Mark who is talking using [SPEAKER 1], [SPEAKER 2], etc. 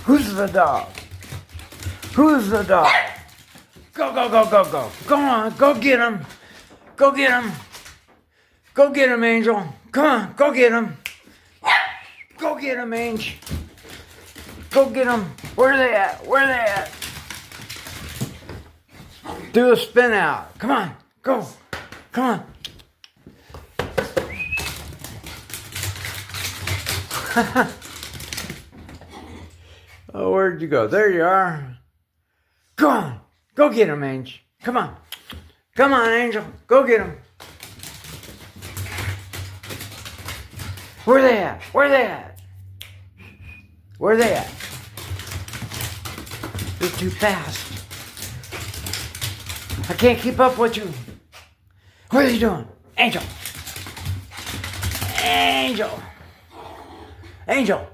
[SPEAKER 1] Who's the dog? Who's the dog? Go, go, go, go, go. Go on, go get him. Go get him. Go get him, Angel. Come on, go get him. Go get him, Angel. Go get him. Where are they at? Where are they at? Do a spin out. Come on, go. Come on. Oh, where'd you go? There you are. Go on. Go get him, Angel. Come on. Come on, Angel. Go get him. Where they at? Where they at? Where they at? You're too fast. I can't keep up with you. What are you doing? Angel. Angel. Angel.